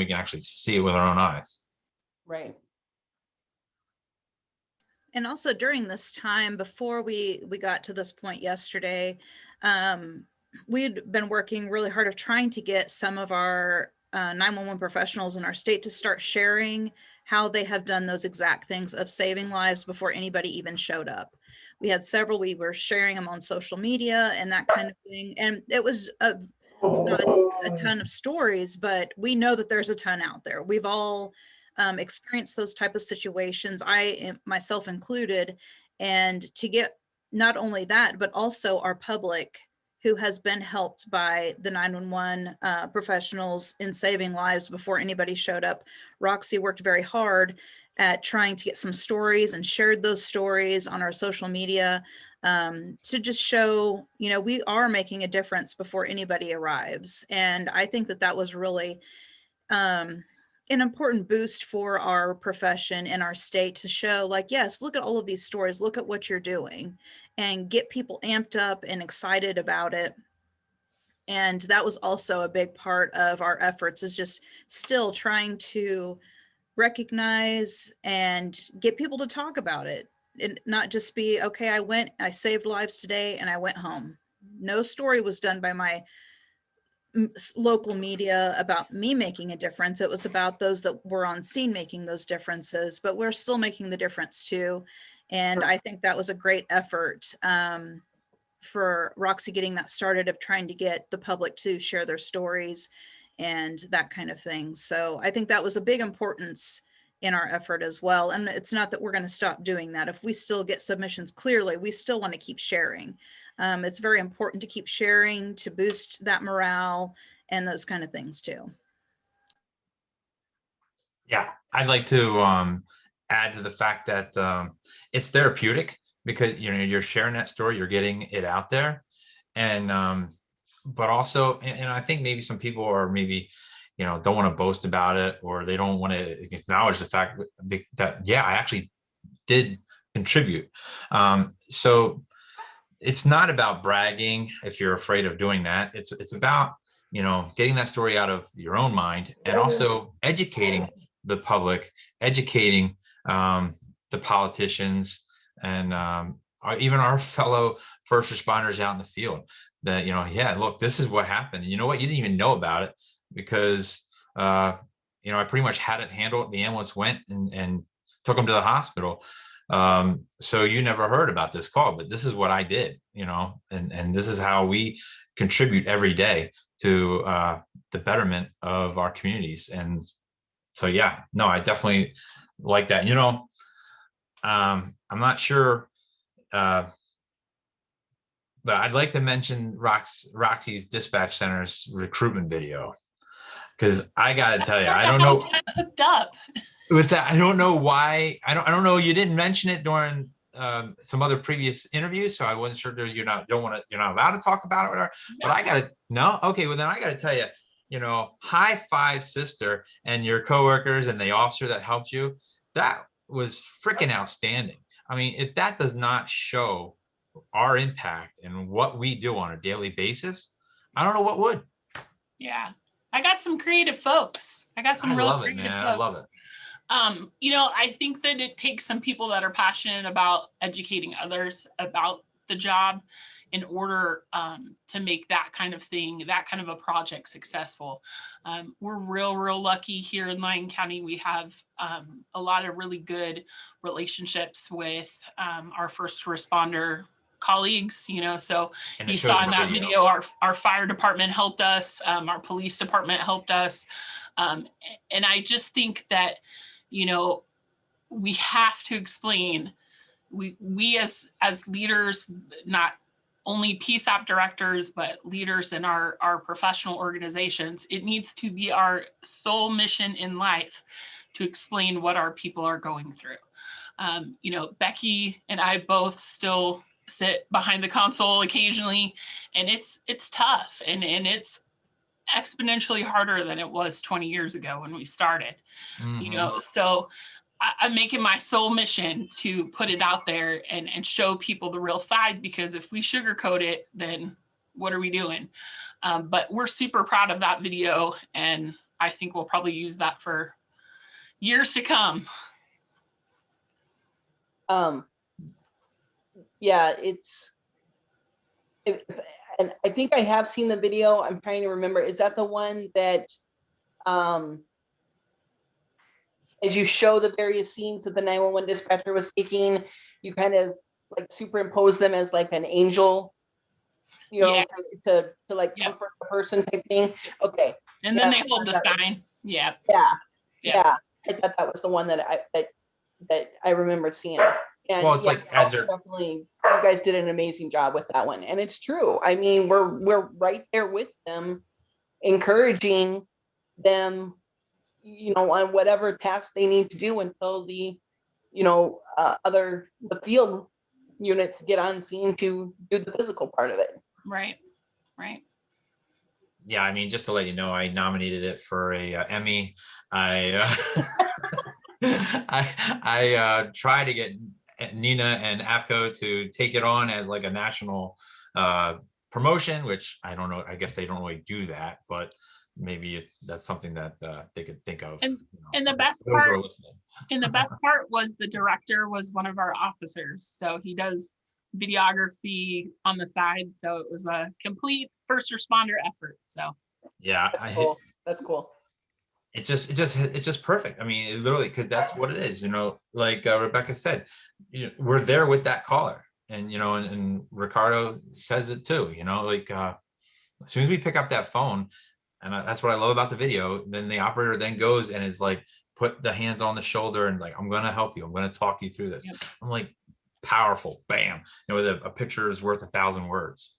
we can actually see it with our own eyes. Right. And also during this time, before we got to this point yesterday, we'd been working really hard of trying to get some of our 911 professionals in our state to start sharing how they have done those exact things of saving lives before anybody even showed up. We had several, we were sharing them on social media and that kind of thing. And it was not a ton of stories, but we know that there's a ton out there. We've all experienced those type of situations, I myself included, and to get not only that, but also our public who has been helped by the 911 professionals in saving lives before anybody showed up. Roxy worked very hard at trying to get some stories and shared those stories on our social media to just show, we are making a difference before anybody arrives. And I think that that was really an important boost for our profession and our state to show, like, yes, look at all of these stories, look at what you're doing, and get people amped up and excited about it. And that was also a big part of our efforts, is just still trying to recognize and get people to talk about it, and not just be, okay, I saved lives today and I went home. No story was done by my local media about me making a difference. It was about those that were on scene making those differences, but we're still making the difference too. And I think that was a great effort for Roxy getting that started, of trying to get the public to share their stories and that kind of thing. So I think that was a big importance in our effort as well. And it's not that we're going to stop doing that. If we still get submissions, clearly we still want to keep sharing. It's very important to keep sharing, to boost that morale and those kind of things too. Yeah, I'd like to add to the fact that it's therapeutic, because you're sharing that story, you're getting it out there, and but also, and I think maybe some people are maybe don't want to boast about it, or they don't want to acknowledge the fact that yeah, I actually did contribute. So it's not about bragging if you're afraid of doing that. It's about getting that story out of your own mind, and also educating the public, educating the politicians, and even our fellow first responders out in the field, that yeah, look, this is what happened. You know what, you didn't even know about it, because I pretty much had it handled. The ambulance went and took them to the hospital. So you never heard about this call, but this is what I did, and this is how we contribute every day to the betterment of our communities. And so, yeah, no, I definitely like that. I'm not sure, but I'd like to mention Roxy's dispatch center's recruitment video, because I got to tell you, I don't know. Hooked up. What's that? I don't know why. I don't know. You didn't mention it during some other previous interviews, so I wasn't sure that you're not allowed to talk about it, whatever. No. But I gotta okay. Well, then I gotta tell you, high five, sister, and your coworkers and the officer that helped you. That was freaking outstanding. I mean, if that does not show our impact and what we do on a daily basis, I don't know what would. Yeah, I got some creative folks. I love it, man. I love it. I think that it takes some people that are passionate about educating others about the job in order to make that kind of thing, that kind of a project successful. We're real lucky here in Lyon County. We have a lot of really good relationships with our first responder colleagues, so you saw in that video, our fire department helped us, our police department helped us. And I just think that, we have to explain, we as leaders, not only PSAP directors, but leaders in our professional organizations, it needs to be our sole mission in life to explain what our people are going through. Becky and I both still sit behind the console occasionally, and it's tough, and it's exponentially harder than it was 20 years ago when we started. Mm-hmm. So I'm making my sole mission to put it out there and show people the real side, because if we sugarcoat it, then what are we doing? But we're super proud of that video, and I think we'll probably use that for years to come. Yeah, and I think I have seen the video. I'm trying to remember. Is that the one that, as you show the various scenes that the 911 dispatcher was taking, you kind of like superimpose them as like an angel, you know, Yeah. to like Yep. comfort the person type thing. Okay. And then they hold the sign. Yeah. Yeah. I thought that was the one that I remember seeing. And Well, it's like as they're definitely, you guys did an amazing job with that one. And it's true. I mean, we're right there with them, encouraging them, you know, on whatever tasks they need to do until the, you know, the field units get on scene to do the physical part of it. Right. Right. yeah, I mean, just to let you know, I nominated it for a Emmy. I I try to get Nina and APCO to take it on as like a national promotion, which I don't know. I guess they don't really do that, but maybe that's something that they could think of. And, you know, and the for best those who part, are listening. and the best part was the director was one of our officers, so he does videography on the side. So it was a complete first responder effort. So Yeah, That's cool. That's cool. it's just perfect. I mean, it literally, because that's what it is, you know, like Rebecca said, you know, we're there with that caller, and you know, and Ricardo says it too, you know, like as soon as we pick up that phone, and that's what I love about the video, then the operator then goes and is like, put the hands on the shoulder and like, I'm gonna help you, I'm gonna talk you through this. Yep. I'm like, powerful, bam, you know, a picture is worth 1,000 words.